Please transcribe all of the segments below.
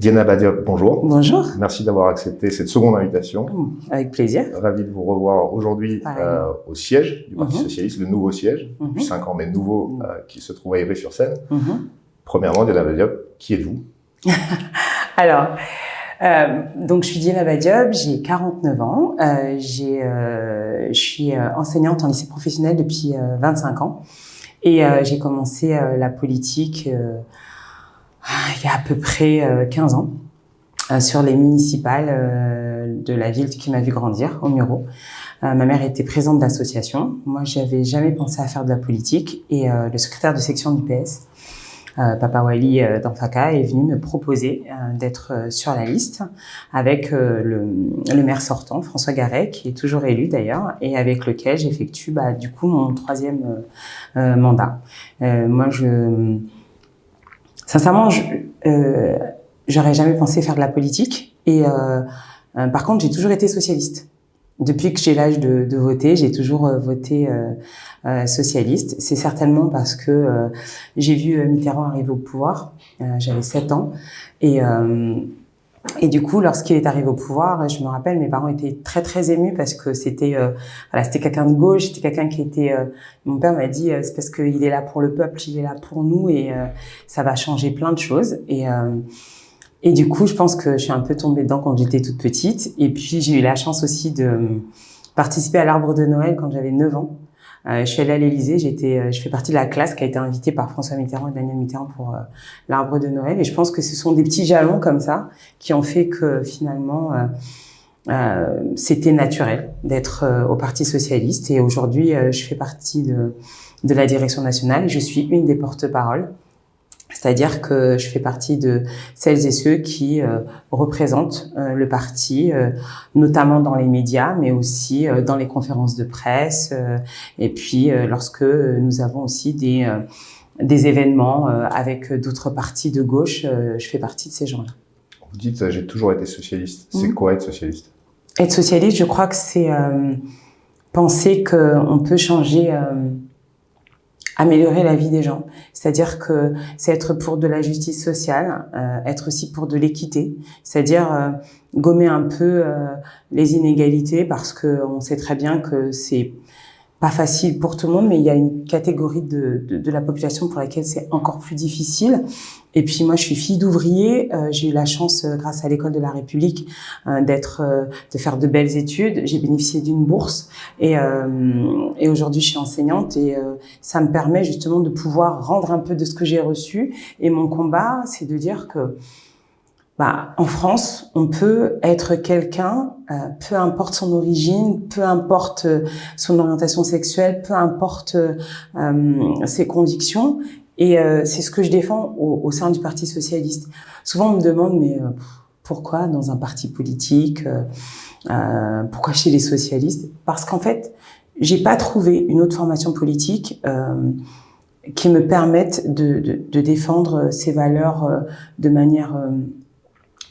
Diana Badiop, bonjour. Bonjour. Merci d'avoir accepté cette seconde invitation. Avec plaisir. Ravi de vous revoir aujourd'hui au siège du Parti Socialiste, le nouveau siège, depuis 5 ans, mais nouveau, qui se trouve à Ivry-sur-Seine. Premièrement, Diana Badiop, qui êtes-vous? Alors, donc je suis Diana Badiop, j'ai 49 ans, je suis enseignante en lycée professionnel depuis 25 ans et j'ai commencé la politique il y a à peu près 15 ans sur les municipales de la ville qui m'a vu grandir, au Muro. Ma mère était présidente d'association. Moi, j'avais jamais pensé à faire de la politique et le secrétaire de section du PS, Papa Wali d'Anfaka, est venu me proposer d'être sur la liste avec le maire sortant, François Garret, qui est toujours élu d'ailleurs, et avec lequel j'effectue du coup mon 3e mandat. Moi, sincèrement, j'aurais jamais pensé faire de la politique et par contre, j'ai toujours été socialiste. Depuis que j'ai l'âge de voter, j'ai toujours voté socialiste. C'est certainement parce que j'ai vu Mitterrand arriver au pouvoir. J'avais 7 ans et du coup, lorsqu'il est arrivé au pouvoir, je me rappelle, mes parents étaient très très émus parce que c'était quelqu'un de gauche, c'était quelqu'un qui était. Mon père m'a dit c'est parce qu'il est là pour le peuple, il est là pour nous et ça va changer plein de choses. Et du coup, je pense que je suis un peu tombée dedans quand j'étais toute petite. Et puis, j'ai eu la chance aussi de participer à l'arbre de Noël quand j'avais 9 ans. Je suis allée à l'Élysée, je fais partie de la classe qui a été invitée par François Mitterrand et Daniel Mitterrand pour l'arbre de Noël. Et je pense que ce sont des petits jalons comme ça qui ont fait que finalement, c'était naturel d'être au Parti Socialiste. Et aujourd'hui, je fais partie de la direction nationale et je suis une des porte-paroles. C'est-à-dire que je fais partie de celles et ceux qui représentent le parti, notamment dans les médias, mais aussi dans les conférences de presse. Et puis, lorsque nous avons aussi des événements avec d'autres partis de gauche, je fais partie de ces gens-là. Vous dites j'ai toujours été socialiste. C'est quoi être socialiste? Être socialiste, je crois que c'est penser qu'on peut changer... améliorer la vie des gens. C'est-à-dire que c'est être pour de la justice sociale, être aussi pour de l'équité, c'est-à-dire gommer un peu les inégalités parce que on sait très bien que c'est pas facile pour tout le monde, mais il y a une catégorie de la population pour laquelle c'est encore plus difficile. Et puis moi, je suis fille d'ouvrier. J'ai eu la chance, grâce à l'école de la République, de faire de belles études. J'ai bénéficié d'une bourse et aujourd'hui, je suis enseignante et ça me permet justement de pouvoir rendre un peu de ce que j'ai reçu. Et mon combat, c'est de dire que en France, on peut être quelqu'un, peu importe son origine, peu importe son orientation sexuelle, peu importe ses convictions. Et c'est ce que je défends au sein du Parti Socialiste. Souvent, on me demande, mais pourquoi dans un parti politique, pourquoi chez les socialistes? Parce qu'en fait, j'ai pas trouvé une autre formation politique qui me permette de défendre ces valeurs de manière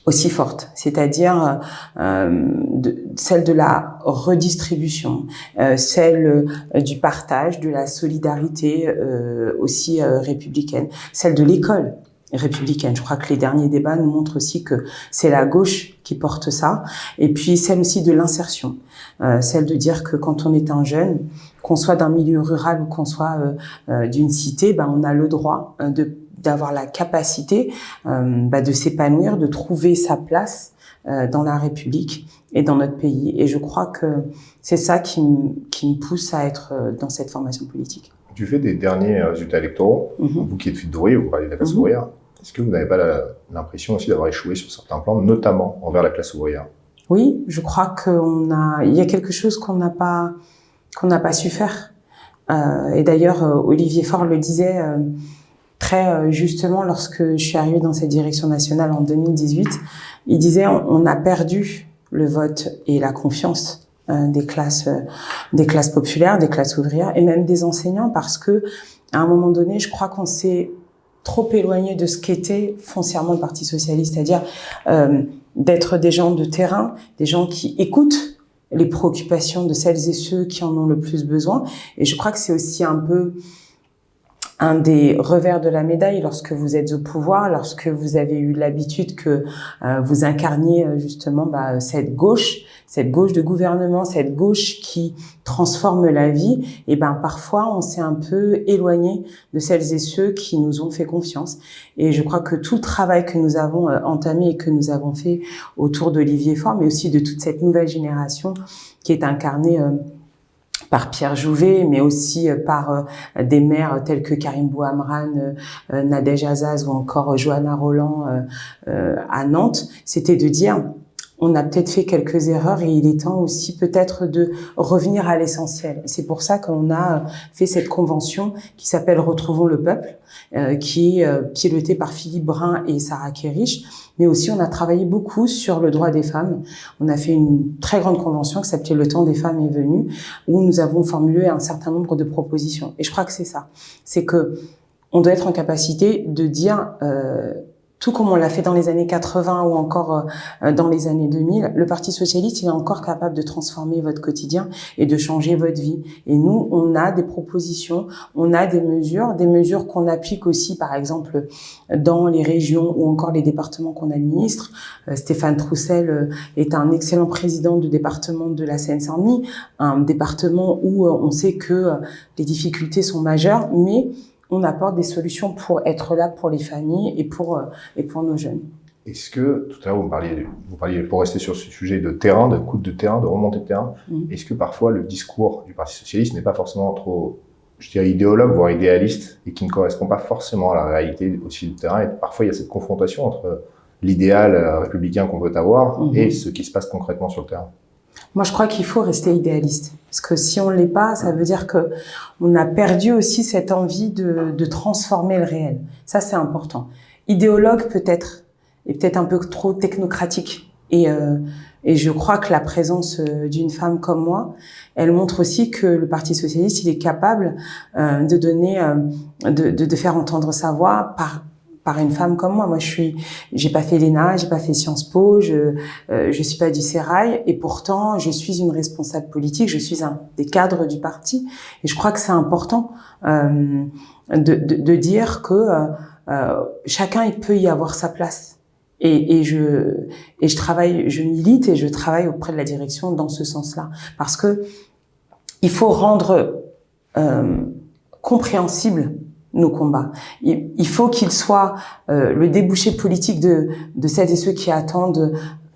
aussi forte, c'est-à-dire celle de la redistribution, celle du partage, de la solidarité aussi républicaine, celle de l'école républicaine. Je crois que les derniers débats nous montrent aussi que c'est la gauche qui porte ça, et puis celle aussi de l'insertion, celle de dire que quand on est un jeune, qu'on soit d'un milieu rural ou qu'on soit d'une cité, on a le droit d'avoir la capacité de s'épanouir, de trouver sa place dans la République et dans notre pays. Et je crois que c'est ça qui me pousse à être dans cette formation politique. Du fait des derniers résultats électoraux, vous qui êtes fille d'ouvrier, vous parlez de la classe ouvrière, est-ce que vous n'avez pas l'impression aussi d'avoir échoué sur certains plans, notamment envers la classe ouvrière? Oui, je crois il y a quelque chose qu'on n'a pas su faire. Et d'ailleurs, Olivier Faure le disait très justement lorsque je suis arrivée dans cette direction nationale en 2018, il disait on a perdu le vote et la confiance des classes populaires, des classes ouvrières et même des enseignants parce que à un moment donné, je crois qu'on s'est trop éloigné de ce qu'était foncièrement le Parti Socialiste, c'est-à-dire d'être des gens de terrain, des gens qui écoutent les préoccupations de celles et ceux qui en ont le plus besoin. Et je crois que c'est aussi un peu un des revers de la médaille lorsque vous êtes au pouvoir, lorsque vous avez eu l'habitude que vous incarniez justement cette gauche de gouvernement, cette gauche qui transforme la vie, et parfois on s'est un peu éloigné de celles et ceux qui nous ont fait confiance. Et je crois que tout le travail que nous avons entamé et que nous avons fait autour d'Olivier Faure, mais aussi de toute cette nouvelle génération qui est incarnée par Pierre Jouvet, mais aussi par des maires tels que Karim Bouhamran, Nadège Azaz ou encore Johanna Roland à Nantes, c'était de dire on a peut-être fait quelques erreurs et il est temps aussi peut-être de revenir à l'essentiel. C'est pour ça qu'on a fait cette convention qui s'appelle Retrouvons le peuple, qui est pilotée par Philippe Brun et Sarah Kerich. Mais aussi, on a travaillé beaucoup sur le droit des femmes. On a fait une très grande convention qui s'appelait Le temps des femmes est venu, où nous avons formulé un certain nombre de propositions. Et je crois que c'est ça. C'est que on doit être en capacité de dire tout comme on l'a fait dans les années 80 ou encore dans les années 2000, le Parti socialiste, il est encore capable de transformer votre quotidien et de changer votre vie. Et nous, on a des propositions, on a des mesures qu'on applique aussi, par exemple, dans les régions ou encore les départements qu'on administre. Stéphane Troussel est un excellent président du département de la Seine-Saint-Denis, un département où on sait que les difficultés sont majeures, mais on apporte des solutions pour être là pour les familles et pour nos jeunes. Est-ce que, tout à l'heure, vous parliez, pour rester sur ce sujet de terrain, de écoute de terrain, de remontée de terrain, est-ce que parfois le discours du Parti socialiste n'est pas forcément trop, je dirais, idéologue, voire idéaliste, et qui ne correspond pas forcément à la réalité aussi du terrain, et parfois il y a cette confrontation entre l'idéal républicain qu'on veut avoir et ce qui se passe concrètement sur le terrain? Moi, je crois qu'il faut rester idéaliste. Parce que si on l'est pas, ça veut dire que on a perdu aussi cette envie de transformer le réel. Ça, c'est important. Idéologue, peut-être, et peut-être un peu trop technocratique. Et je crois que la présence d'une femme comme moi, elle montre aussi que le Parti socialiste, il est capable de donner, de faire entendre sa voix par une femme comme moi. Moi, j'ai pas fait l'ENA, j'ai pas fait Sciences Po, je suis pas du Sérail, et pourtant, je suis une responsable politique, je suis un des cadres du parti. Et je crois que c'est important de dire que chacun il peut y avoir sa place. Et je travaille, je milite et je travaille auprès de la direction dans ce sens-là, parce que il faut rendre compréhensible nos combats. Il faut qu'ils soient le débouché politique de celles et ceux qui attendent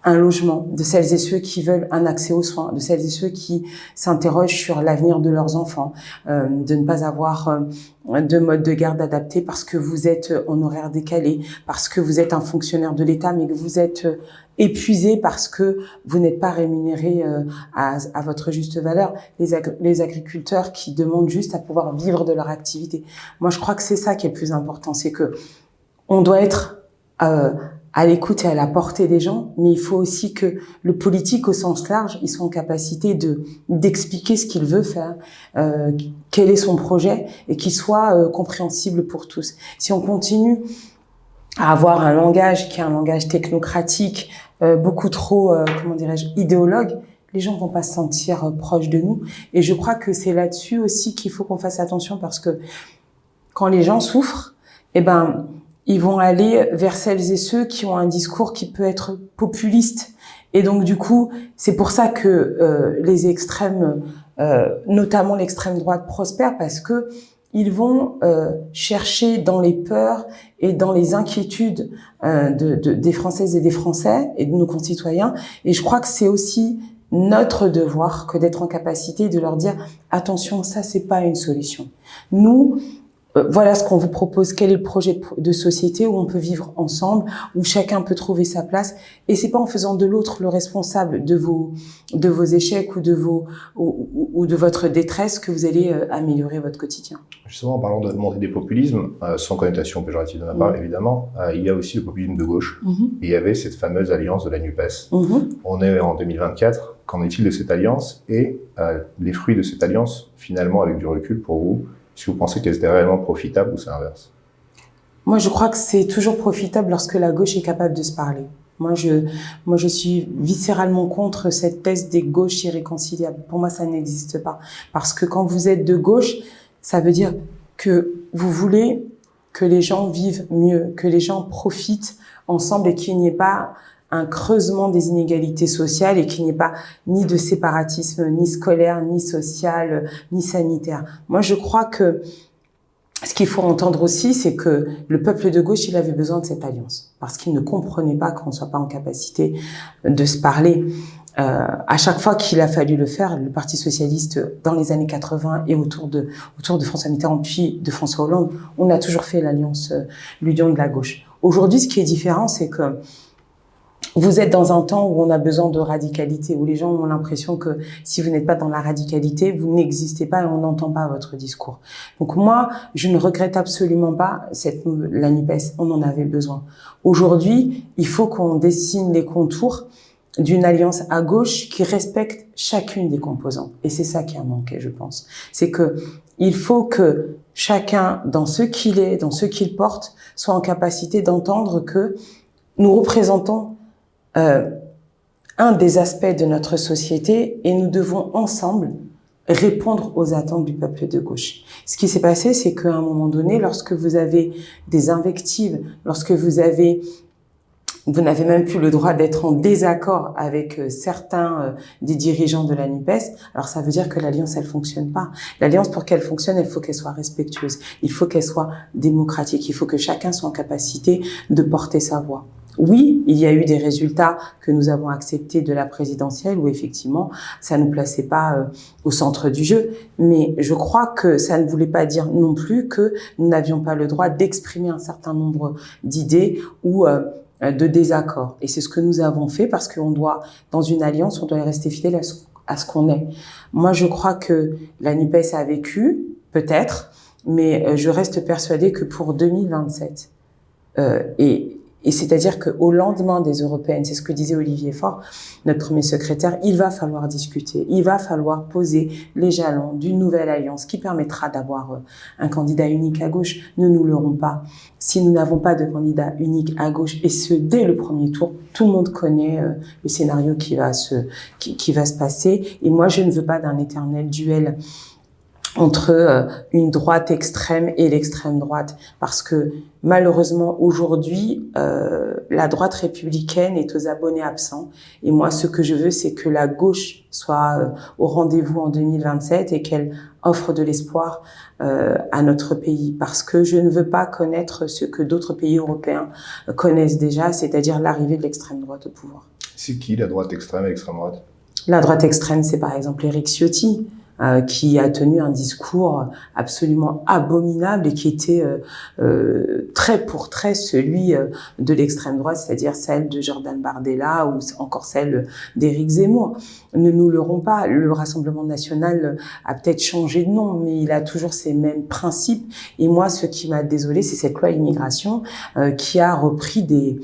un logement, de celles et ceux qui veulent un accès aux soins, de celles et ceux qui s'interrogent sur l'avenir de leurs enfants, de ne pas avoir de mode de garde adapté parce que vous êtes en horaire décalé, parce que vous êtes un fonctionnaire de l'État mais que vous êtes épuisé parce que vous n'êtes pas rémunéré à votre juste valeur. Les agriculteurs qui demandent juste à pouvoir vivre de leur activité. Moi, je crois que c'est ça qui est le plus important, c'est que on doit être à l'écoute et à la portée des gens, mais il faut aussi que le politique au sens large, il soit en capacité d'expliquer ce qu'il veut faire, quel est son projet, et qu'il soit compréhensible pour tous. Si on continue à avoir un langage qui est un langage technocratique, beaucoup trop, idéologue, les gens vont pas se sentir proches de nous. Et je crois que c'est là-dessus aussi qu'il faut qu'on fasse attention, parce que quand les gens souffrent, ils vont aller vers celles et ceux qui ont un discours qui peut être populiste. Et donc, du coup, c'est pour ça que les extrêmes, notamment l'extrême droite, prospèrent, parce que ils vont chercher dans les peurs et dans les inquiétudes des Françaises et des Français et de nos concitoyens. Et je crois que c'est aussi notre devoir que d'être en capacité de leur dire « Attention, ça, c'est pas une solution. Nous, voilà ce qu'on vous propose, quel est le projet de société où on peut vivre ensemble, où chacun peut trouver sa place, et c'est pas en faisant de l'autre le responsable de vos échecs ou de votre détresse que vous allez améliorer votre quotidien. » Justement, en parlant de montée des populismes, sans connotation péjorative de ma part, évidemment, il y a aussi le populisme de gauche. Et il y avait cette fameuse alliance de la NUPES. On est en 2024. Qu'en est-il de cette alliance et les fruits de cette alliance, finalement, avec du recul pour vous? Est-ce que vous pensez qu'elle était réellement profitable ou c'est l'inverse? Moi, je crois que c'est toujours profitable lorsque la gauche est capable de se parler. Moi, je suis viscéralement contre cette thèse des gauches irréconciliables. Pour moi, ça n'existe pas. Parce que quand vous êtes de gauche, ça veut dire que vous voulez que les gens vivent mieux, que les gens profitent ensemble et qu'il n'y ait pas un creusement des inégalités sociales et qu'il n'y ait pas ni de séparatisme, ni scolaire, ni social, ni sanitaire. Moi, je crois que ce qu'il faut entendre aussi, c'est que le peuple de gauche, il avait besoin de cette alliance parce qu'il ne comprenait pas qu'on ne soit pas en capacité de se parler. À chaque fois qu'il a fallu le faire, le Parti socialiste, dans les années 80 et autour de François Mitterrand puis de François Hollande, on a toujours fait l'alliance, l'union de la gauche. Aujourd'hui, ce qui est différent, c'est que vous êtes dans un temps où on a besoin de radicalité, où les gens ont l'impression que si vous n'êtes pas dans la radicalité, vous n'existez pas et on n'entend pas votre discours. Donc moi, je ne regrette absolument pas la NUPES, on en avait besoin. Aujourd'hui, il faut qu'on dessine les contours d'une alliance à gauche qui respecte chacune des composantes. Et c'est ça qui a manqué, je pense. C'est que il faut que chacun, dans ce qu'il est, dans ce qu'il porte, soit en capacité d'entendre que nous représentons un des aspects de notre société et nous devons ensemble répondre aux attentes du peuple de gauche. Ce qui s'est passé, c'est qu'à un moment donné, lorsque vous avez des invectives, lorsque vous n'avez même plus le droit d'être en désaccord avec certains des dirigeants de la NUPES, alors ça veut dire que l'alliance, elle fonctionne pas. L'alliance, pour qu'elle fonctionne, il faut qu'elle soit respectueuse. Il faut qu'elle soit démocratique. Il faut que chacun soit en capacité de porter sa voix. Oui, il y a eu des résultats que nous avons acceptés de la présidentielle où effectivement, ça ne nous plaçait pas au centre du jeu. Mais je crois que ça ne voulait pas dire non plus que nous n'avions pas le droit d'exprimer un certain nombre d'idées ou de désaccords. Et c'est ce que nous avons fait parce qu'on doit, dans une alliance, on doit rester fidèle à ce qu'on est. Moi, je crois que la NUPES a vécu, peut-être, mais je reste persuadée que pour 2027, et c'est-à-dire qu'au lendemain des européennes, c'est ce que disait Olivier Faure, notre premier secrétaire, il va falloir discuter, il va falloir poser les jalons d'une nouvelle alliance qui permettra d'avoir un candidat unique à gauche. Ne nous leurrons pas. Si nous n'avons pas de candidat unique à gauche, et ce dès le premier tour, tout le monde connaît le scénario qui va se passer. Et moi, je ne veux pas d'un éternel duel entre une droite extrême et l'extrême droite, parce que malheureusement aujourd'hui la droite républicaine est aux abonnés absents, et moi ce que je veux c'est que la gauche soit au rendez-vous en 2027 et qu'elle offre de l'espoir à notre pays, parce que je ne veux pas connaître ce que d'autres pays européens connaissent déjà, c'est-à-dire l'arrivée de l'extrême droite au pouvoir. C'est qui la droite extrême et l'extrême droite? La droite extrême, c'est par exemple Éric Ciotti, qui a tenu un discours absolument abominable et qui était trait pour trait celui de l'extrême droite, c'est-à-dire celle de Jordan Bardella ou encore celle d'Éric Zemmour. Ne nous leurrons pas, le Rassemblement national a peut-être changé de nom, mais il a toujours ces mêmes principes. Et moi, ce qui m'a désolée, c'est cette loi immigration qui a repris des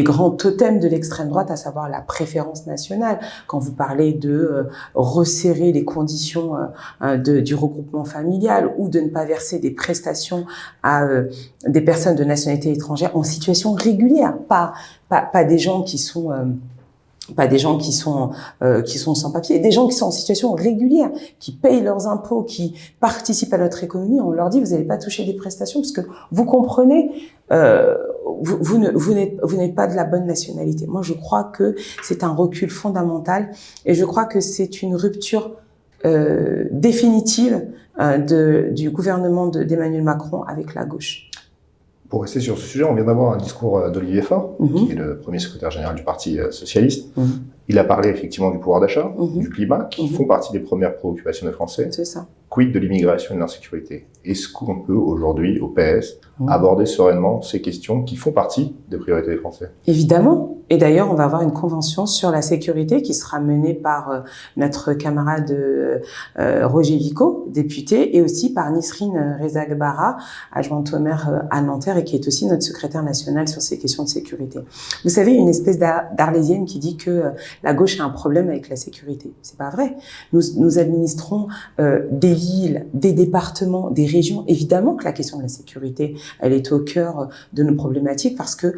grands totems de l'extrême droite, à savoir la préférence nationale. Quand vous parlez de resserrer les conditions du regroupement familial ou de ne pas verser des prestations à des personnes de nationalité étrangère en situation régulière, pas des gens qui sont sans papier, des gens qui sont en situation régulière, qui payent leurs impôts, qui participent à notre économie. On leur dit vous n'allez pas toucher des prestations parce que vous comprenez, vous n'êtes pas de la bonne nationalité. Moi, je crois que c'est un recul fondamental et je crois que c'est une rupture définitive du gouvernement d'Emmanuel Macron avec la gauche. Pour rester sur ce sujet, on vient d'avoir un discours d'Olivier Faure, qui est le premier secrétaire général du Parti socialiste. Il a parlé effectivement du pouvoir d'achat, du climat, qui font partie des premières préoccupations des Français. C'est ça. Quid de l'immigration et de l'insécurité? Est-ce qu'on peut aujourd'hui, au PS, aborder sereinement ces questions qui font partie des priorités des Français? Évidemment. Et d'ailleurs, on va avoir une convention sur la sécurité qui sera menée par notre camarade Roger Vico, député, et aussi par Nisrine Rezagbara, adjointe au maire à Nanterre, et qui est aussi notre secrétaire national sur ces questions de sécurité. Vous savez, une espèce d'arlésienne qui dit que la gauche a un problème avec la sécurité. C'est pas vrai. Nous administrons des villes, des départements, des régions. Évidemment que la question de la sécurité, elle est au cœur de nos problématiques parce que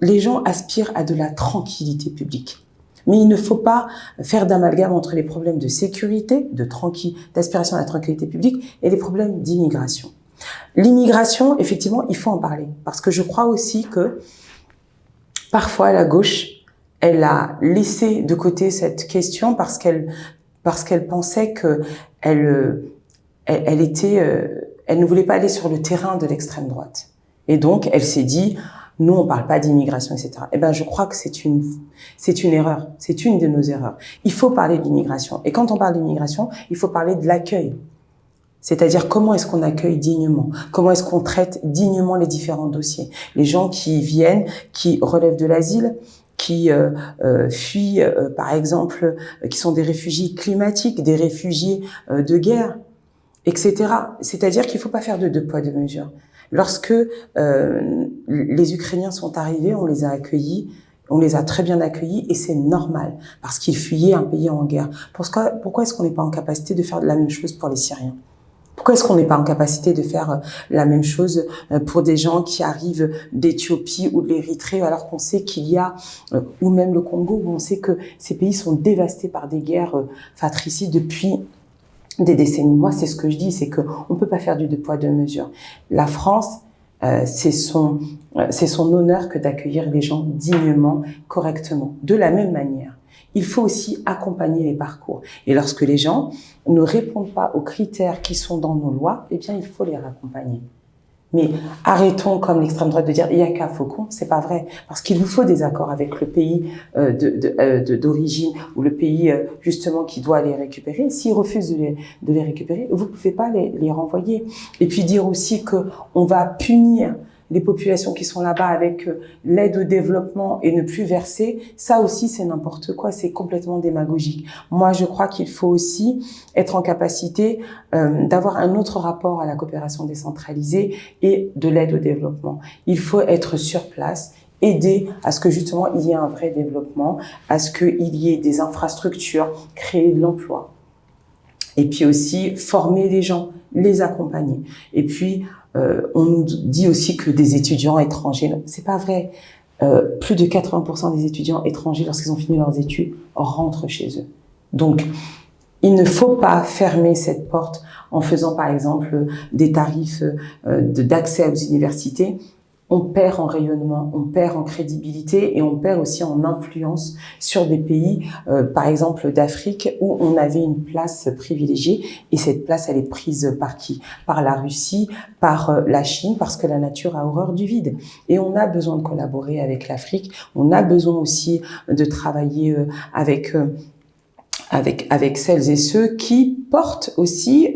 les gens aspirent à de la tranquillité publique. Mais il ne faut pas faire d'amalgame entre les problèmes de sécurité, d'aspiration à la tranquillité publique et les problèmes d'immigration. L'immigration, effectivement, il faut en parler. Parce que je crois aussi que parfois la gauche, elle a laissé de côté cette question parce qu'elle pensait que elle ne voulait pas aller sur le terrain de l'extrême droite. Et donc, elle s'est dit, nous, on parle pas d'immigration, etc. Eh ben, je crois que c'est une erreur. C'est une de nos erreurs. Il faut parler de l'immigration. Et quand on parle d'immigration, il faut parler de l'accueil. C'est-à-dire comment est-ce qu'on accueille dignement, comment est-ce qu'on traite dignement les différents dossiers. Les gens qui viennent, qui relèvent de l'asile, qui fuient, par exemple, qui sont des réfugiés climatiques, des réfugiés de guerre, etc. C'est-à-dire qu'il ne faut pas faire de deux poids, deux mesures. Lorsque les Ukrainiens sont arrivés, on les a accueillis, on les a très bien accueillis et c'est normal parce qu'ils fuyaient un pays en guerre. Pourquoi est-ce qu'on n'est pas en capacité de faire la même chose pour les Syriens ? Pourquoi est-ce qu'on n'est pas en capacité de faire la même chose pour des gens qui arrivent d'Éthiopie ou de l'Érythrée alors qu'on sait qu'il y a, ou même le Congo, où on sait que ces pays sont dévastés par des guerres fratricides depuis des décennies. Moi, c'est ce que je dis, c'est qu'on ne peut pas faire du deux poids, deux mesures. La France, c'est son honneur que d'accueillir les gens dignement, correctement, de la même manière. Il faut aussi accompagner les parcours. Et lorsque les gens ne répondent pas aux critères qui sont dans nos lois, eh bien, il faut les accompagner. Mais arrêtons, comme l'extrême droite, de dire il y a qu'un faucon. C'est pas vrai, parce qu'il vous faut des accords avec le pays d'origine ou le pays justement qui doit les récupérer. S'ils refusent de les récupérer, vous pouvez pas les renvoyer. Et puis dire aussi que on va punir les populations qui sont là-bas avec l'aide au développement et ne plus verser, ça aussi c'est n'importe quoi, c'est complètement démagogique. Moi je crois qu'il faut aussi être en capacité d'avoir un autre rapport à la coopération décentralisée et de l'aide au développement. Il faut être sur place, aider à ce que justement il y ait un vrai développement, à ce qu'il y ait des infrastructures, créer de l'emploi. Et puis aussi former les gens, les accompagner. Et puis on nous dit aussi que des étudiants étrangers, c'est pas vrai. Plus de 80% des étudiants étrangers, lorsqu'ils ont fini leurs études, rentrent chez eux. Donc, il ne faut pas fermer cette porte en faisant, par exemple, des tarifs d'accès aux universités. On perd en rayonnement, on perd en crédibilité et on perd aussi en influence sur des pays, par exemple d'Afrique, où on avait une place privilégiée et cette place, elle est prise par qui ? Par la Russie, par la Chine, parce que la nature a horreur du vide. Et on a besoin de collaborer avec l'Afrique, on a besoin aussi de travailler avec celles et ceux qui portent aussi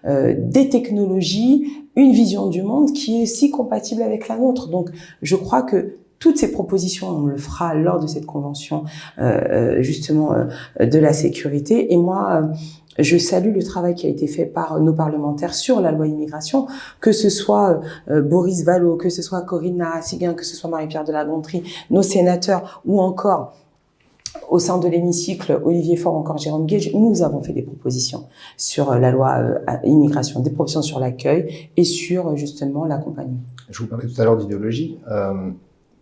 des technologies, une vision du monde qui est si compatible avec la nôtre. Donc, je crois que toutes ces propositions, on le fera lors de cette convention justement de la sécurité. Et moi, je salue le travail qui a été fait par nos parlementaires sur la loi immigration, que ce soit Boris Vallaud, que ce soit Corinne Narassiguin, que ce soit Marie-Pierre de la Gontrie, nos sénateurs, ou encore au sein de l'hémicycle, Olivier Faure, encore Jérôme Guedj, nous avons fait des propositions sur la loi immigration, des propositions sur l'accueil et sur justement l'accompagnement. Je vous parlais tout à l'heure d'idéologie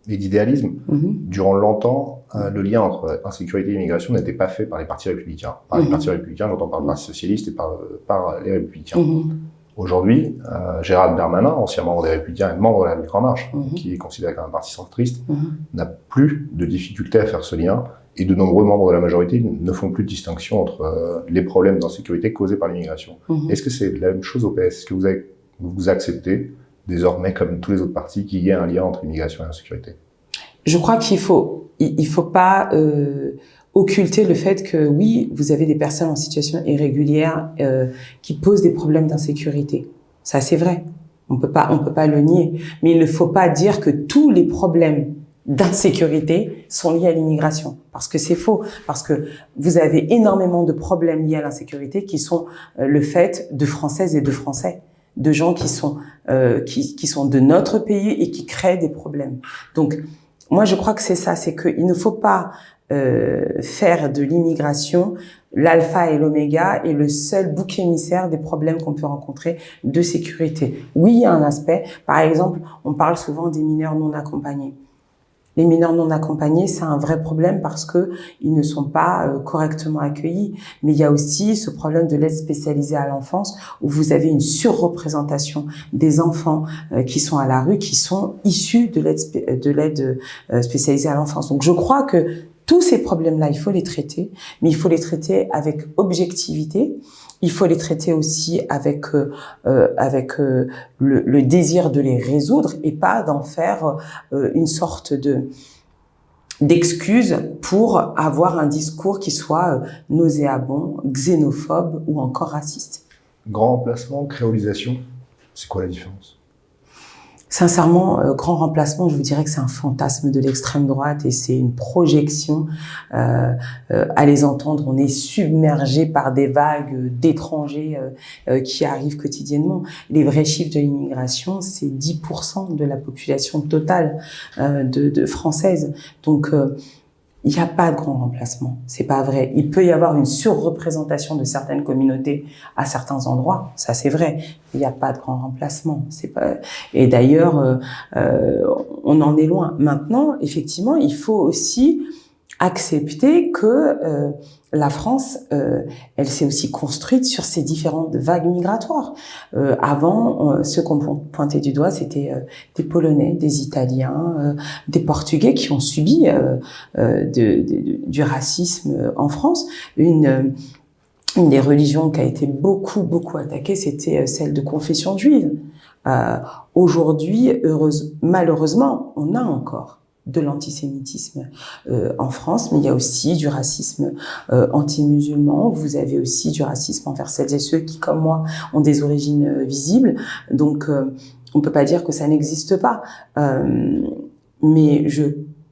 et d'idéalisme. Durant longtemps, le lien entre insécurité et immigration n'était pas fait par les partis républicains. Par les partis républicains, j'entends par le Parti socialiste et par les républicains. Aujourd'hui, Gérald Darmanin, ancien membre des Républicains et membre de la République En Marche, qui est considéré comme un parti centriste, n'a plus de difficulté à faire ce lien. Et de nombreux membres de la majorité ne font plus de distinction entre les problèmes d'insécurité causés par l'immigration. Est-ce que c'est la même chose au PS ? Est-ce que vous acceptez désormais, comme tous les autres partis, qu'il y ait un lien entre immigration et insécurité ? Je crois qu'il faut pas occulter le fait que oui, vous avez des personnes en situation irrégulière qui posent des problèmes d'insécurité. Ça, c'est vrai. On peut pas le nier. Mais il ne faut pas dire que tous les problèmes d'insécurité sont liés à l'immigration. Parce que c'est faux. Parce que vous avez énormément de problèmes liés à l'insécurité qui sont le fait de Françaises et de Français, de gens qui sont de notre pays et qui créent des problèmes. Donc, moi, je crois que c'est ça, c'est qu'il ne faut pas faire de l'immigration l'alpha et l'oméga et le seul bouc émissaire des problèmes qu'on peut rencontrer de sécurité. Oui, il y a un aspect. Par exemple, on parle souvent des mineurs non accompagnés. Les mineurs non accompagnés, c'est un vrai problème parce que ils ne sont pas correctement accueillis. Mais il y a aussi ce problème de l'aide spécialisée à l'enfance où vous avez une surreprésentation des enfants qui sont à la rue, qui sont issus de l'aide spécialisée à l'enfance. Donc je crois que tous ces problèmes-là, il faut les traiter, mais il faut les traiter avec objectivité. Il faut les traiter aussi avec le désir de les résoudre et pas d'en faire une sorte d'excuse pour avoir un discours qui soit nauséabond, xénophobe ou encore raciste. Grand remplacement, créolisation, c'est quoi la différence? Sincèrement, grand remplacement, je vous dirais que c'est un fantasme de l'extrême droite et c'est une projection. À les entendre, on est submergé par des vagues d'étrangers qui arrivent quotidiennement. Les vrais chiffres de l'immigration, c'est 10% de la population totale de française. Donc, il n'y a pas de grand remplacement, c'est pas vrai. Il peut y avoir une surreprésentation de certaines communautés à certains endroits, ça c'est vrai. Il n'y a pas de grand remplacement, c'est pas. Et d'ailleurs, on en est loin. Maintenant, effectivement, il faut aussi accepter que la France, elle s'est aussi construite sur ces différentes vagues migratoires. Avant, ceux qu'on pointait du doigt, c'était des Polonais, des Italiens, des Portugais qui ont subi du racisme en France. Une des religions qui a été beaucoup attaquée, c'était celle de confession juive. Aujourd'hui, malheureusement, on a encore de l'antisémitisme en France, mais il y a aussi du racisme anti-musulman. Vous avez aussi du racisme envers celles et ceux qui, comme moi, ont des origines visibles. Donc, on peut pas dire que ça n'existe pas. Mais je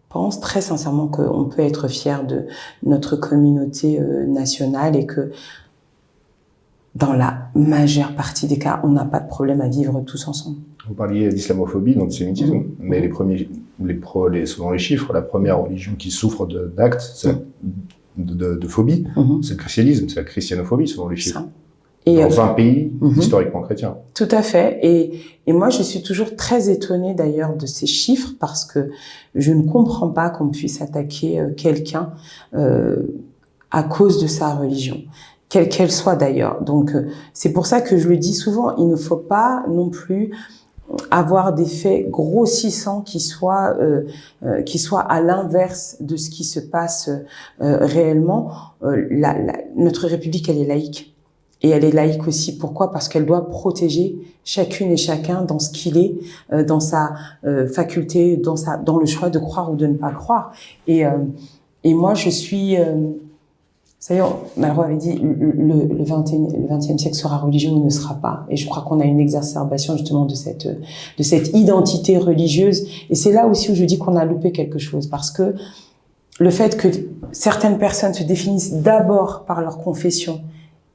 pense très sincèrement qu'on peut être fier de notre communauté nationale et que dans la majeure partie des cas, on n'a pas de problème à vivre tous ensemble. Vous parliez d'islamophobie, d'antisémitisme, mais selon les chiffres, la première religion qui souffre d'actes de phobie, c'est le christianisme, c'est la christianophobie selon les chiffres. Dans un pays historiquement chrétien. Tout à fait. Et moi, je suis toujours très étonnée d'ailleurs de ces chiffres parce que je ne comprends pas qu'on puisse attaquer quelqu'un à cause de sa religion, quelle qu'elle soit d'ailleurs. Donc, c'est pour ça que je le dis souvent, il ne faut pas non plus avoir des faits grossissants qui soient à l'inverse de ce qui se passe réellement. Notre République, elle est laïque. Et elle est laïque aussi. Pourquoi? Parce qu'elle doit protéger chacune et chacun dans ce qu'il est, dans sa faculté, dans le choix de croire ou de ne pas croire. Et moi, je suis... D'ailleurs, Malraux avait dit le 20e siècle sera religieux ou ne sera pas. Et je crois qu'on a une exacerbation justement de cette identité religieuse. Et c'est là aussi où je dis qu'on a loupé quelque chose. Parce que le fait que certaines personnes se définissent d'abord par leur confession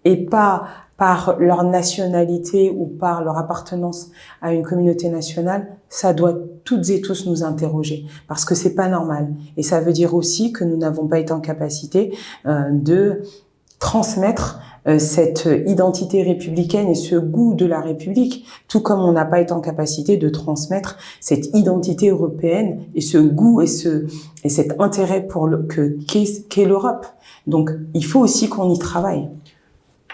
et pas par leur nationalité ou par leur appartenance à une communauté nationale, ça doit toutes et tous nous interroger parce que c'est pas normal. Et ça veut dire aussi que nous n'avons pas été en capacité de transmettre cette identité républicaine et ce goût de la République, tout comme on n'a pas été en capacité de transmettre cette identité européenne et ce goût et cet intérêt pour qu'est l'Europe. Donc, il faut aussi qu'on y travaille.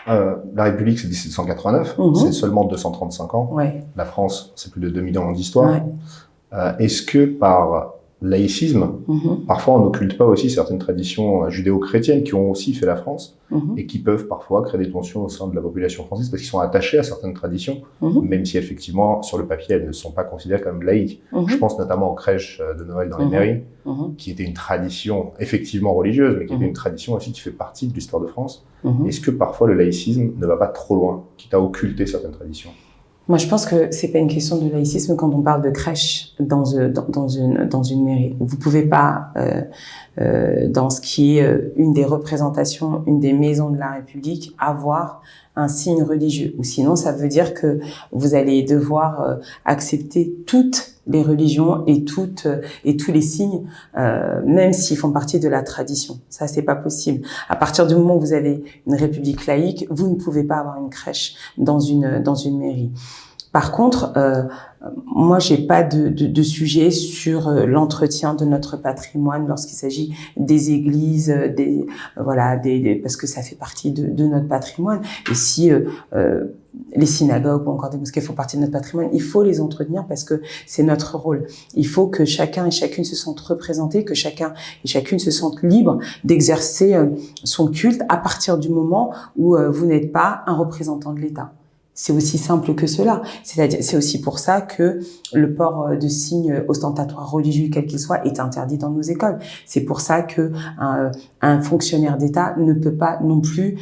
La République, c'est 1789, c'est seulement 235 ans. Ouais. La France, c'est plus de 2 millions ans d'histoire. Ouais. Est-ce que par laïcisme, parfois on n'occulte pas aussi certaines traditions judéo-chrétiennes qui ont aussi fait la France et qui peuvent parfois créer des tensions au sein de la population française parce qu'ils sont attachés à certaines traditions, même si effectivement, sur le papier, elles ne sont pas considérées comme laïques. Je pense notamment aux crèches de Noël dans les mairies, qui était une tradition effectivement religieuse, mais qui était une tradition aussi qui fait partie de l'histoire de France. Est-ce que parfois le laïcisme ne va pas trop loin, quitte à occulter certaines traditions? Moi, je pense que c'est pas une question de laïcisme quand on parle de crèche dans une mairie. Vous pouvez pas, dans ce qui est une des représentations, une des maisons de la République, avoir un signe religieux. Ou sinon, ça veut dire que vous allez devoir accepter toutes les religions et tous les signes, même s'ils font partie de la tradition. Ça, c'est pas possible. À partir du moment où vous avez une république laïque, vous ne pouvez pas avoir une crèche dans une mairie. Par contre, moi, j'ai pas de sujet sur l'entretien de notre patrimoine lorsqu'il s'agit des églises, parce que ça fait partie de notre patrimoine. Et si les synagogues ou encore des mosquées font partie de notre patrimoine, il faut les entretenir parce que c'est notre rôle. Il faut que chacun et chacune se sente représenté, que chacun et chacune se sente libre d'exercer son culte à partir du moment où vous n'êtes pas un représentant de l'État. C'est aussi simple que cela. C'est-à-dire, c'est aussi pour ça que le port de signes ostentatoires religieux, quel qu'il soit, est interdit dans nos écoles. C'est pour ça que un fonctionnaire d'État ne peut pas non plus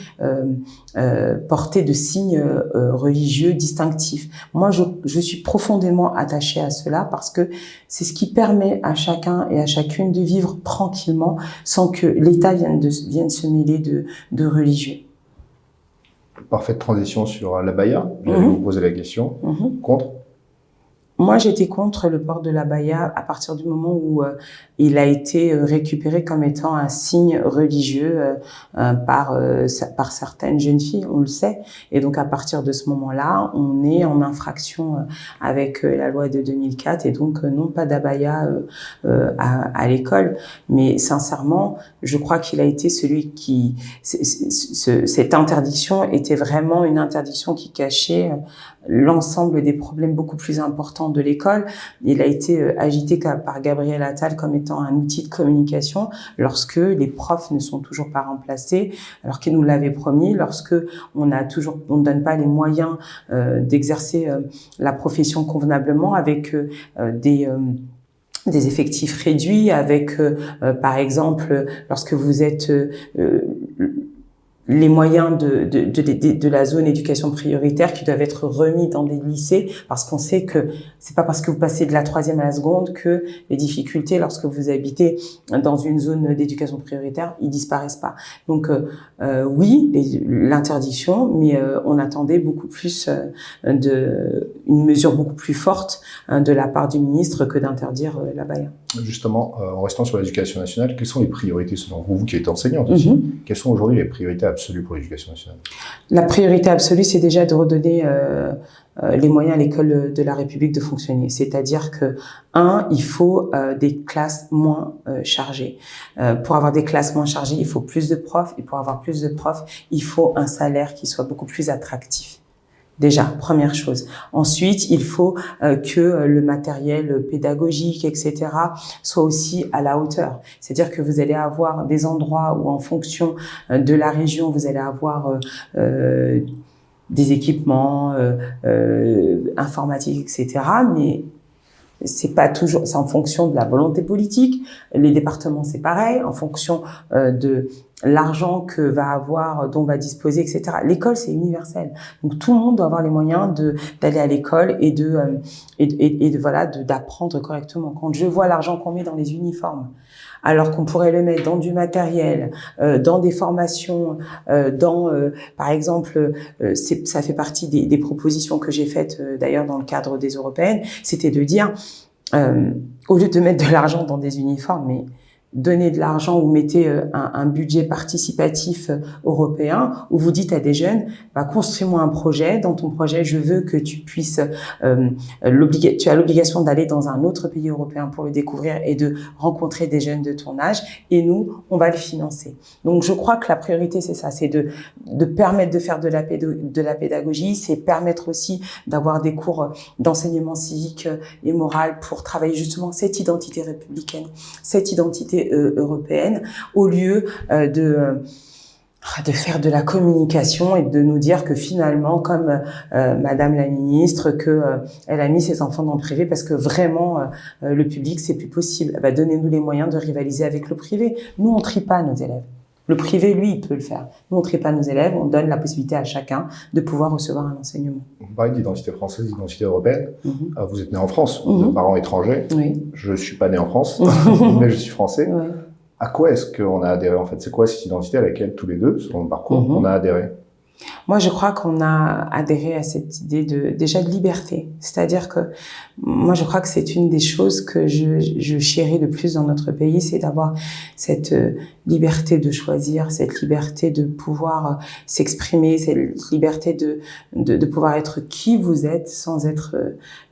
porter de signes religieux distinctifs. Moi, je suis profondément attachée à cela parce que c'est ce qui permet à chacun et à chacune de vivre tranquillement sans que l'État vienne se mêler de religieux. Parfaite transition sur l'abaya. J'allais vous poser la question. Contre? Moi, j'étais contre le port de l'abaya à partir du moment où il a été récupéré comme étant un signe religieux par certaines jeunes filles, on le sait. Et donc, à partir de ce moment-là, on est en infraction avec la loi de 2004 et donc non pas d'abaya à l'école. Mais sincèrement, je crois qu'il a été celui qui... Cette interdiction était vraiment une interdiction qui cachait l'ensemble des problèmes beaucoup plus importants de l'école. Il a été agité par Gabriel Attal comme étant un outil de communication lorsque les profs ne sont toujours pas remplacés, alors qu'il nous l'avait promis, lorsque on ne donne pas les moyens d'exercer la profession convenablement avec des effectifs réduits, avec par exemple lorsque vous êtes les moyens de la zone éducation prioritaire qui doivent être remis dans des lycées, parce qu'on sait que c'est pas parce que vous passez de la 3e à la seconde que les difficultés lorsque vous habitez dans une zone d'éducation prioritaire, ils disparaissent pas. Donc oui, l'interdiction, mais on attendait beaucoup plus une mesure beaucoup plus forte de la part du ministre que d'interdire l'abaya. Justement, en restant sur l'éducation nationale, quelles sont les priorités selon vous, qui êtes enseignante aussi, quelles sont aujourd'hui les priorités absolues pour l'éducation nationale? La priorité absolue, c'est déjà de redonner les moyens à l'école de la République de fonctionner. C'est-à-dire que, il faut des classes moins chargées. Pour avoir des classes moins chargées, il faut plus de profs. Et pour avoir plus de profs, il faut un salaire qui soit beaucoup plus attractif. Déjà, première chose. Ensuite, il faut que le matériel pédagogique, etc., soit aussi à la hauteur. C'est-à-dire que vous allez avoir des endroits où, en fonction de la région, vous allez avoir des équipements informatiques, etc., mais c'est pas toujours, c'est en fonction de la volonté politique. Les départements, c'est pareil, en fonction de l'argent dont va disposer, etc. L'école, c'est universel. Donc, tout le monde doit avoir les moyens d'aller à l'école et d'apprendre correctement. Quand je vois l'argent qu'on met dans les uniformes, alors qu'on pourrait le mettre dans du matériel, dans des formations, par exemple, ça fait partie des propositions que j'ai faites d'ailleurs dans le cadre des européennes, c'était de dire, au lieu de mettre de l'argent dans des uniformes, mais donnez de l'argent ou mettez un budget participatif européen où vous dites à des jeunes, construis-moi un projet. Dans ton projet, je veux que tu puisses, tu as l'obligation d'aller dans un autre pays européen pour le découvrir et de rencontrer des jeunes de ton âge. Et nous, on va le financer. Donc, je crois que la priorité, c'est ça, c'est de permettre de faire de la pédagogie, c'est permettre aussi d'avoir des cours d'enseignement civique et moral pour travailler justement cette identité républicaine, cette identité européenne, au lieu de faire de la communication et de nous dire que finalement, comme Madame la ministre, elle a mis ses enfants dans le privé parce que vraiment le public c'est plus possible. Donnez-nous les moyens de rivaliser avec le privé. Nous on trie pas nos élèves. Le privé, lui, il peut le faire. Nous, on ne trie pas nos élèves, on donne la possibilité à chacun de pouvoir recevoir un enseignement. Vous parlez d'identité française, d'identité européenne. Vous êtes né en France, de parents étrangers. Oui. Je ne suis pas né en France, mais je suis français. Oui. À quoi est-ce qu'on a adhéré en fait? C'est quoi cette identité à laquelle tous les deux, selon le parcours, on a adhéré? Moi, je crois qu'on a adhéré à cette idée déjà de liberté. C'est-à-dire que moi, je crois que c'est une des choses que je chéris le plus dans notre pays, c'est d'avoir cette liberté de choisir, cette liberté de pouvoir s'exprimer, cette liberté de pouvoir être qui vous êtes sans être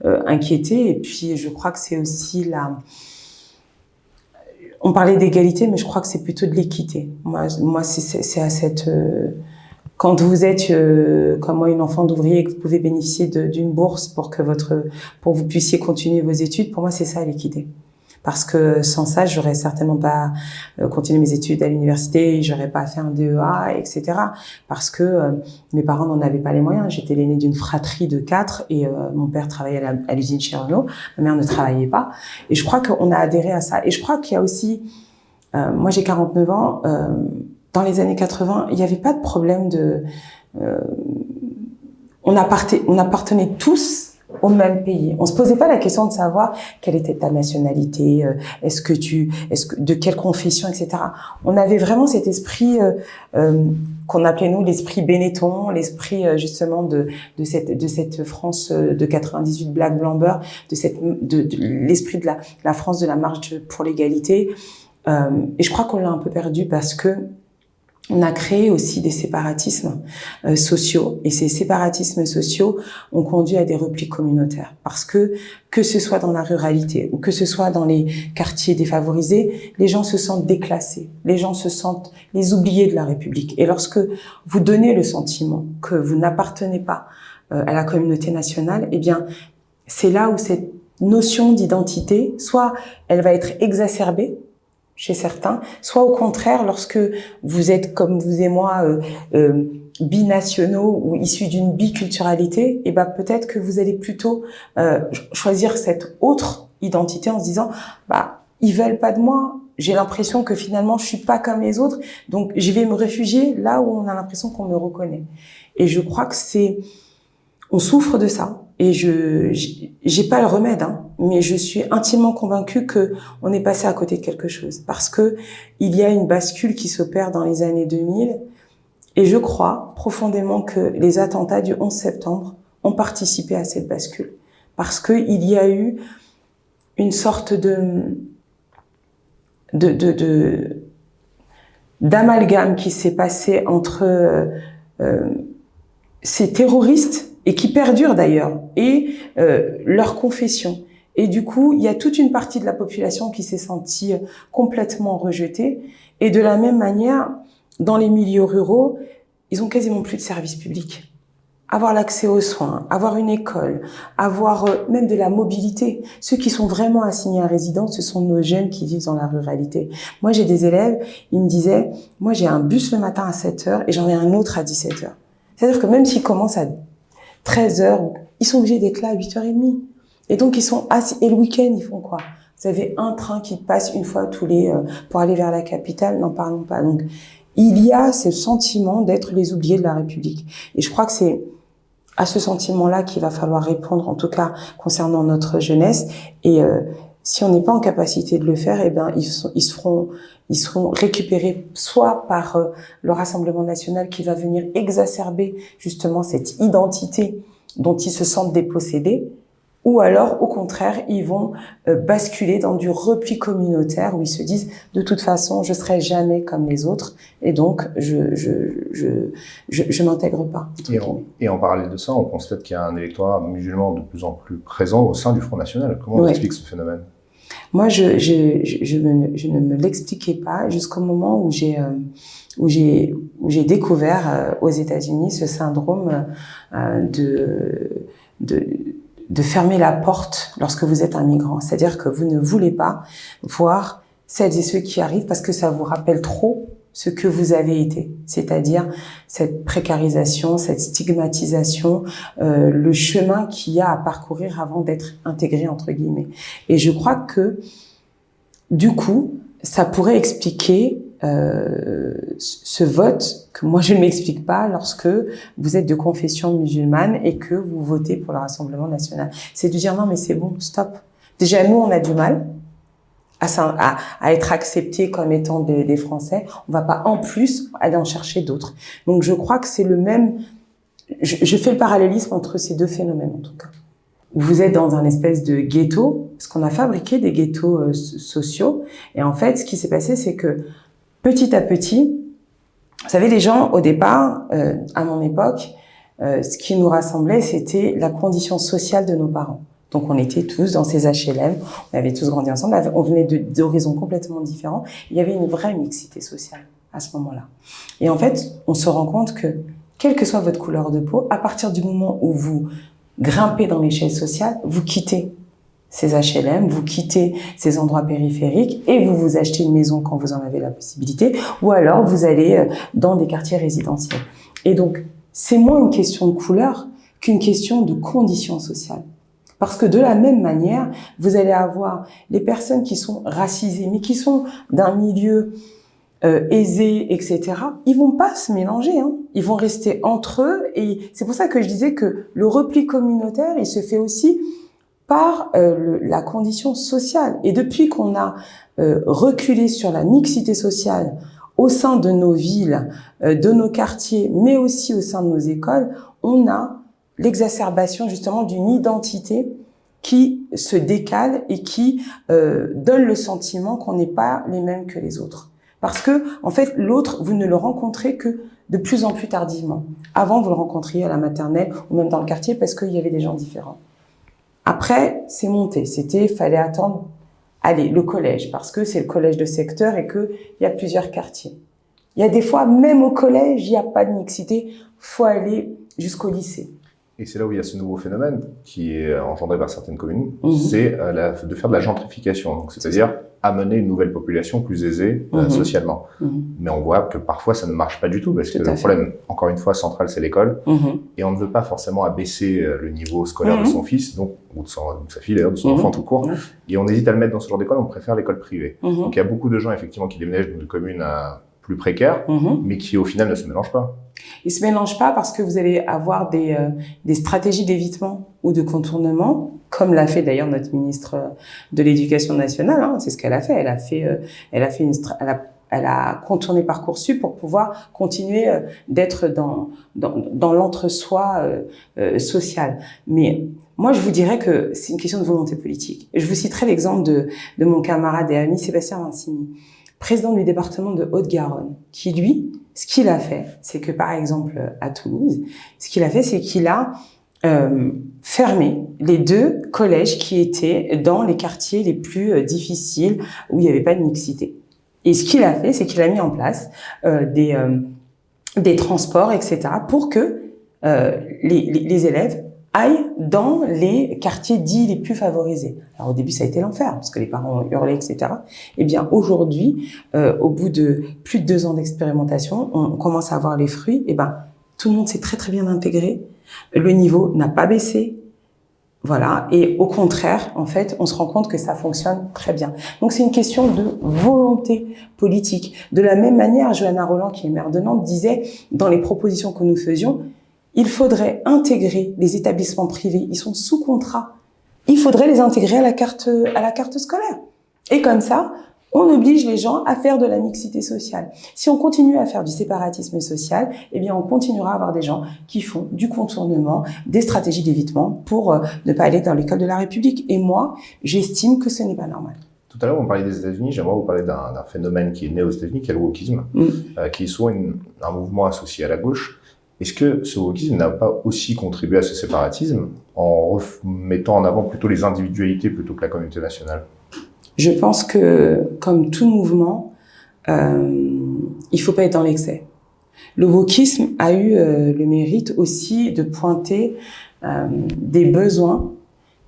inquiété. Et puis, je crois que c'est aussi on parlait d'égalité, mais je crois que c'est plutôt de l'équité. Moi, c'est à cette quand vous êtes comme moi une enfant d'ouvrier et que vous pouvez bénéficier d'une bourse pour que vous puissiez continuer vos études, pour moi c'est ça l'équité. Parce que sans ça, j'aurais certainement pas continué mes études à l'université, j'aurais pas fait un DEA, etc. Parce que mes parents n'en avaient pas les moyens. J'étais l'aînée d'une fratrie de 4 et mon père travaillait à l'usine chez Renault, ma mère ne travaillait pas. Et je crois qu'on a adhéré à ça. Et je crois qu'il y a aussi, moi j'ai 49 ans. Dans les années 80, il n'y avait pas de problème on appartenait tous au même pays. On se posait pas la question de savoir quelle était ta nationalité, de quelle confession, etc. On avait vraiment cet esprit qu'on appelait nous l'esprit Benetton, l'esprit justement de cette France de 98 Black Blanc Beurre, de l'esprit de la France de la marche pour l'égalité. Et je crois qu'on l'a un peu perdu parce que on a créé aussi des séparatismes sociaux, et ces séparatismes sociaux ont conduit à des replis communautaires. Parce que ce soit dans la ruralité ou que ce soit dans les quartiers défavorisés, les gens se sentent déclassés, les gens se sentent les oubliés de la République. Et lorsque vous donnez le sentiment que vous n'appartenez pas à la communauté nationale, eh bien, c'est là où cette notion d'identité, soit elle va être exacerbée chez certains, soit au contraire, lorsque vous êtes comme vous et moi binationaux ou issus d'une biculturalité, et ben peut-être que vous allez plutôt choisir cette autre identité en se disant ils veulent pas de moi, j'ai l'impression que finalement je suis pas comme les autres, donc je vais me réfugier là où on a l'impression qu'on me reconnaît. Et je crois que on souffre de ça. Et j'ai pas le remède, mais je suis intimement convaincue que on est passé à côté de quelque chose. Parce que il y a une bascule qui s'opère dans les années 2000. Et je crois profondément que les attentats du 11 septembre ont participé à cette bascule. Parce que il y a eu une sorte d'amalgame qui s'est passé entre ces terroristes, et qui perdurent d'ailleurs, et leur confession. Et du coup, il y a toute une partie de la population qui s'est sentie complètement rejetée. Et de la même manière, dans les milieux ruraux, ils ont quasiment plus de services publics. Avoir l'accès aux soins, avoir une école, avoir même de la mobilité. Ceux qui sont vraiment assignés à résidence, ce sont nos jeunes qui vivent dans la ruralité. Moi, j'ai des élèves, ils me disaient, moi j'ai un bus le matin à 7h et j'en ai un autre à 17h. C'est-à-dire que même s'ils commencent à 13h, ils sont obligés d'être là à 8h30. Et donc, ils sont assis. Et le week-end, ils font quoi? Vous avez un train qui passe une fois pour aller vers la capitale, n'en parlons pas. Donc, il y a ce sentiment d'être les oubliés de la République. Et je crois que c'est à ce sentiment-là qu'il va falloir répondre, en tout cas, concernant notre jeunesse. Et si on n'est pas en capacité de le faire, eh ben, ils seront récupérés soit par le Rassemblement national qui va venir exacerber justement cette identité dont ils se sentent dépossédés, ou alors au contraire ils vont basculer dans du repli communautaire où ils se disent de toute façon je serai jamais comme les autres et donc je m'intègre pas. Et en parallèle de ça, on constate qu'il y a un électorat musulman de plus en plus présent au sein du Front National. Comment on explique ce phénomène? Moi, je ne me l'expliquais pas jusqu'au moment où j'ai découvert aux États-Unis ce syndrome de fermer la porte lorsque vous êtes un migrant. C'est-à-dire que vous ne voulez pas voir celles et ceux qui arrivent parce que ça vous rappelle trop ce que vous avez été, c'est-à-dire cette précarisation, cette stigmatisation, le chemin qu'il y a à parcourir avant d'être intégré entre guillemets. Et je crois que du coup, ça pourrait expliquer ce vote que moi je ne m'explique pas lorsque vous êtes de confession musulmane et que vous votez pour le Rassemblement national. C'est de dire non mais c'est bon, stop. Déjà nous on a du mal à être acceptés comme étant des Français, on va pas en plus aller en chercher d'autres. Donc je crois que c'est le même je fais le parallélisme entre ces deux phénomènes, en tout cas. Vous êtes dans un espèce de ghetto, parce qu'on a fabriqué des ghettos sociaux. Et en fait, ce qui s'est passé, c'est que petit à petit, vous savez, les gens, au départ, à mon époque, ce qui nous rassemblait, c'était la condition sociale de nos parents. Donc, on était tous dans ces HLM, on avait tous grandi ensemble, on venait d'horizons complètement différents. Il y avait une vraie mixité sociale à ce moment-là. Et en fait, on se rend compte que, quelle que soit votre couleur de peau, à partir du moment où vous grimpez dans l'échelle sociale, vous quittez ces HLM, vous quittez ces endroits périphériques et vous vous achetez une maison quand vous en avez la possibilité, ou alors vous allez dans des quartiers résidentiels. Et donc, c'est moins une question de couleur qu'une question de conditions sociales. Parce que de la même manière, vous allez avoir les personnes qui sont racisées, mais qui sont d'un milieu aisés, etc., ils vont pas se mélanger, hein. Ils vont rester entre eux, et c'est pour ça que je disais que le repli communautaire, il se fait aussi par la condition sociale. Et depuis qu'on a reculé sur la mixité sociale au sein de nos villes, de nos quartiers, mais aussi au sein de nos écoles, on a l'exacerbation justement d'une identité qui se décale et qui donne le sentiment qu'on n'est pas les mêmes que les autres. Parce que, en fait, l'autre, vous ne le rencontrez que de plus en plus tardivement. Avant, vous le rencontriez à la maternelle ou même dans le quartier parce qu'il y avait des gens différents. Après, c'est monté. Fallait attendre, allez, le collège, parce que c'est le collège de secteur et qu'il y a plusieurs quartiers. Il y a des fois, même au collège, il n'y a pas de mixité. Faut aller jusqu'au lycée. Et c'est là où il y a ce nouveau phénomène qui est engendré par certaines communes, c'est de faire de la gentrification. Donc, c'est-à-dire amener une nouvelle population plus aisée socialement. Mais on voit que parfois ça ne marche pas du tout parce que le problème, encore une fois, central, c'est l'école. Et on ne veut pas forcément abaisser le niveau scolaire de son fils, donc, ou de sa fille d'ailleurs, de son enfant tout court. Et on hésite à le mettre dans ce genre d'école, on préfère l'école privée. Donc il y a beaucoup de gens effectivement qui déménagent de communes plus précaires, mais qui au final ne se mélangent pas. Ils se mélangent pas parce que vous allez avoir des stratégies d'évitement ou de contournement, comme l'a fait d'ailleurs notre ministre de l'Éducation nationale. Hein, c'est ce qu'elle a fait. Elle a contourné Parcoursup pour pouvoir continuer d'être dans l'entre-soi social. Mais moi, je vous dirais que c'est une question de volonté politique. Je vous citerai l'exemple de mon camarade et ami Sébastien Vincini, président du département de Haute-Garonne, qui lui, ce qu'il a fait, c'est que par exemple à Toulouse, ce qu'il a fait, c'est qu'il a fermé les 2 collèges qui étaient dans les quartiers les plus difficiles où il n'y avait pas de mixité. Et ce qu'il a fait, c'est qu'il a mis en place des transports, etc., pour que les élèves aillent dans les quartiers dits les plus favorisés. Alors au début, ça a été l'enfer, parce que les parents ont hurlé, etc. Eh bien, aujourd'hui, au bout de plus de 2 ans d'expérimentation, on commence à voir les fruits. Eh ben, tout le monde s'est très très bien intégré. Le niveau n'a pas baissé. Voilà. Et au contraire, en fait, on se rend compte que ça fonctionne très bien. Donc, c'est une question de volonté politique. De la même manière, Johanna Roland, qui est maire de Nantes, disait, dans les propositions que nous faisions, il faudrait intégrer les établissements privés. Ils sont sous contrat. Il faudrait les intégrer à la carte scolaire. Et comme ça, on oblige les gens à faire de la mixité sociale. Si on continue à faire du séparatisme social, eh bien, on continuera à avoir des gens qui font du contournement, des stratégies d'évitement pour ne pas aller dans l'école de la République. Et moi, j'estime que ce n'est pas normal. Tout à l'heure, on parlait des États-Unis. J'aimerais vous parler d'un phénomène qui est né aux États-Unis, qui est le wokisme, qui est souvent un mouvement associé à la gauche. Est-ce que ce wokisme n'a pas aussi contribué à ce séparatisme en mettant en avant plutôt les individualités plutôt que la communauté nationale? Je pense que, comme tout mouvement, il faut pas être dans l'excès. Le wokisme a eu le mérite aussi de pointer des besoins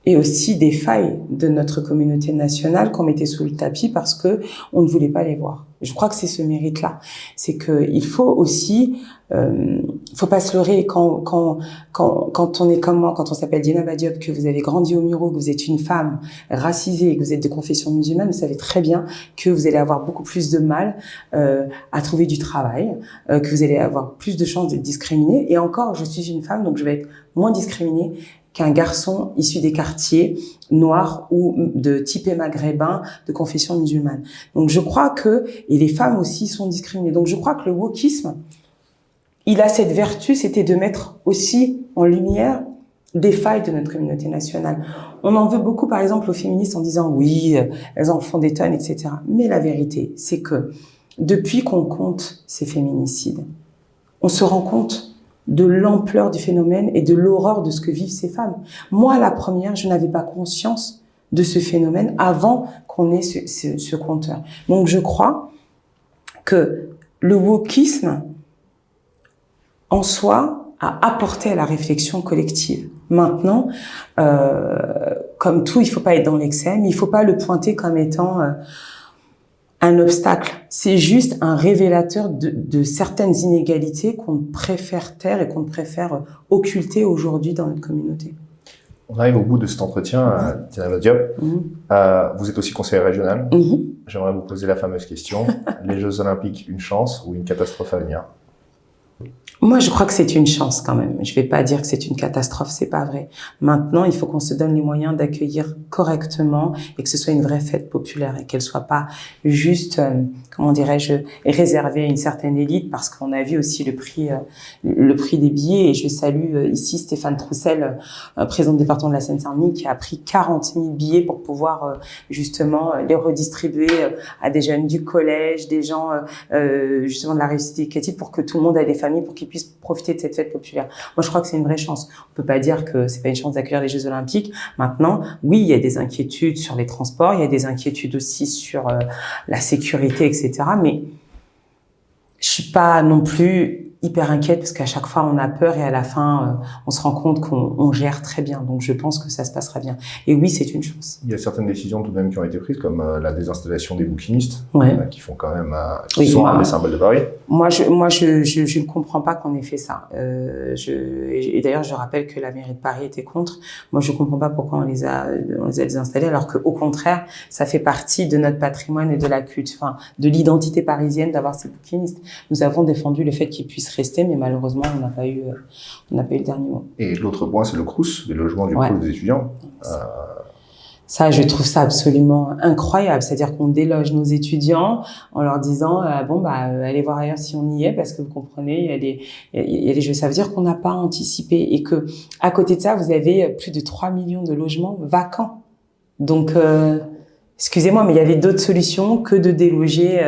et aussi des failles de notre communauté nationale qu'on mettait sous le tapis parce que on ne voulait pas les voir. Je crois que c'est ce mérite-là. C'est que il faut aussi, faut pas se leurrer quand on est comme moi, quand on s'appelle Dina Badiop, que vous avez grandi au Muro, que vous êtes une femme racisée et que vous êtes de confession musulmane, vous savez très bien que vous allez avoir beaucoup plus de mal à trouver du travail, que vous allez avoir plus de chances d'être discriminée. Et encore, je suis une femme, donc je vais être moins discriminée qu'un garçon issu des quartiers noirs ou de type maghrébin de confession musulmane. Donc je crois que, et les femmes aussi sont discriminées. Donc je crois que le wokisme, il a cette vertu, c'était de mettre aussi en lumière des failles de notre communauté nationale. On en veut beaucoup, par exemple, aux féministes en disant oui, elles en font des tonnes, etc. Mais la vérité, c'est que depuis qu'on compte ces féminicides, on se rend compte de l'ampleur du phénomène et de l'horreur de ce que vivent ces femmes. Moi, la première, je n'avais pas conscience de ce phénomène avant qu'on ait ce compteur. Donc, je crois que le wokisme, en soi, a apporté à la réflexion collective. Maintenant, comme tout, il faut pas être dans l'excès, mais il faut pas le pointer comme étant un obstacle. C'est juste un révélateur de certaines inégalités qu'on préfère taire et qu'on préfère occulter aujourd'hui dans notre communauté. On arrive au bout de cet entretien, Dieynaba Diop. Vous êtes aussi conseillère régionale. J'aimerais vous poser la fameuse question. Les Jeux Olympiques, une chance ou une catastrophe à venir? Moi, je crois que c'est une chance quand même. Je vais pas dire que c'est une catastrophe, c'est pas vrai. Maintenant, il faut qu'on se donne les moyens d'accueillir correctement et que ce soit une vraie fête populaire et qu'elle soit pas juste, comment dirais-je, réservée à une certaine élite, parce qu'on a vu aussi le prix des billets. Et je salue ici Stéphane Troussel, président du département de la Seine-Saint-Denis, qui a pris 40 000 billets pour pouvoir justement les redistribuer à des jeunes du collège, des gens justement de la réussite éducative, pour que tout le monde ait des familles, pour qu'ils puissent profiter de cette fête populaire. Moi, je crois que c'est une vraie chance. On peut pas dire que c'est pas une chance d'accueillir les Jeux Olympiques. Maintenant, oui, il y a des inquiétudes sur les transports, il y a des inquiétudes aussi sur la sécurité, etc. Mais je suis pas non plus hyper inquiète parce qu'à chaque fois on a peur et à la fin on se rend compte qu'on gère très bien. Donc je pense que ça se passera bien. Et oui, c'est une chance. Il y a certaines décisions tout de même qui ont été prises, comme la désinstallation des bouquinistes, qui font quand même, qui sont un des symboles de Paris. Moi, je ne comprends pas qu'on ait fait ça. Et d'ailleurs, je rappelle que la mairie de Paris était contre. Moi, je comprends pas pourquoi on les a désinstallés, alors que au contraire, ça fait partie de notre patrimoine et de la culture, enfin, de l'identité parisienne d'avoir ces bouquinistes. Nous avons défendu le fait qu'ils puissent rester, mais malheureusement, on n'a pas eu le dernier mot. Et l'autre point, c'est le Crous, les logements du Crous des étudiants. Ça, je trouve ça absolument incroyable. C'est-à-dire qu'on déloge nos étudiants en leur disant allez voir ailleurs si on y est, parce que vous comprenez, il y a des jeux. Ça veut dire qu'on n'a pas anticipé et que à côté de ça, vous avez plus de 3 millions de logements vacants. Donc excusez-moi, mais il y avait d'autres solutions que de déloger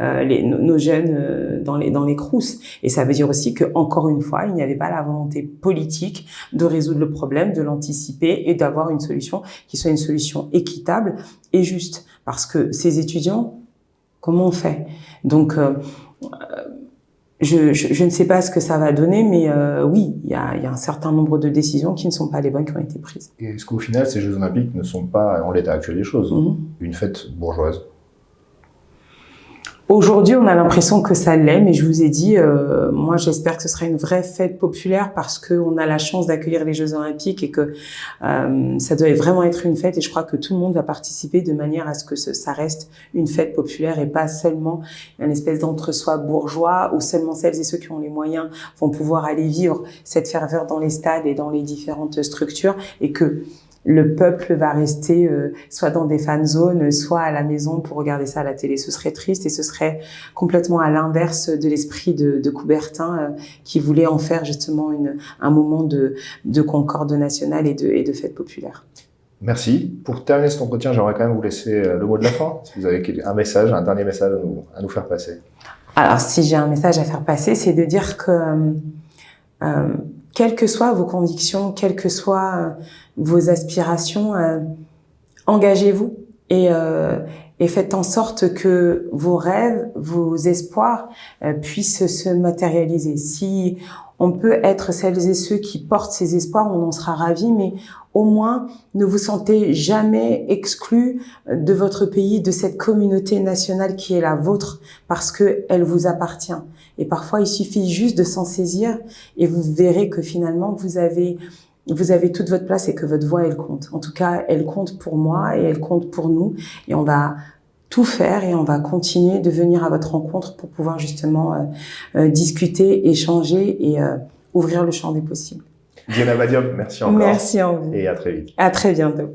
nos jeunes dans les Crous. Et ça veut dire aussi que, encore une fois, il n'y avait pas la volonté politique de résoudre le problème, de l'anticiper et d'avoir une solution qui soit une solution équitable et juste. Parce que ces étudiants, comment on fait? Donc, je ne sais pas ce que ça va donner, mais oui, il y a un certain nombre de décisions qui ne sont pas les bonnes qui ont été prises. Et est-ce qu'au final, ces Jeux Olympiques ne sont pas, en l'état actuel des choses, une fête bourgeoise? Aujourd'hui, on a l'impression que ça l'est, mais je vous ai dit, moi, j'espère que ce sera une vraie fête populaire parce qu'on a la chance d'accueillir les Jeux Olympiques et que ça doit vraiment être une fête. Et je crois que tout le monde va participer de manière à ce que ça reste une fête populaire et pas seulement une espèce d'entre-soi bourgeois où seulement celles et ceux qui ont les moyens vont pouvoir aller vivre cette ferveur dans les stades et dans les différentes structures et que le peuple va rester soit dans des fan zones, soit à la maison pour regarder ça à la télé. Ce serait triste et ce serait complètement à l'inverse de l'esprit de Coubertin qui voulait en faire justement un moment de concorde nationale et de fête populaire. Merci. Pour terminer cet entretien, j'aimerais quand même vous laisser le mot de la fin. Si vous avez un message, un dernier message à nous faire passer. Alors, si j'ai un message à faire passer, c'est de dire que quelles que soient vos convictions, quelles que soient vos aspirations, engagez-vous et faites en sorte que vos rêves, vos espoirs puissent se matérialiser. Si on peut être celles et ceux qui portent ces espoirs, on en sera ravis, mais au moins ne vous sentez jamais exclus de votre pays, de cette communauté nationale qui est la vôtre, parce que elle vous appartient. Et parfois, il suffit juste de s'en saisir et vous verrez que finalement, vous avez toute votre place et que votre voix, elle compte. En tout cas, elle compte pour moi et elle compte pour nous. Et on va tout faire et on va continuer de venir à votre rencontre pour pouvoir justement discuter, échanger et ouvrir le champ des possibles. Dieynaba Diop, merci encore. Merci à vous. Et à très vite. À très bientôt.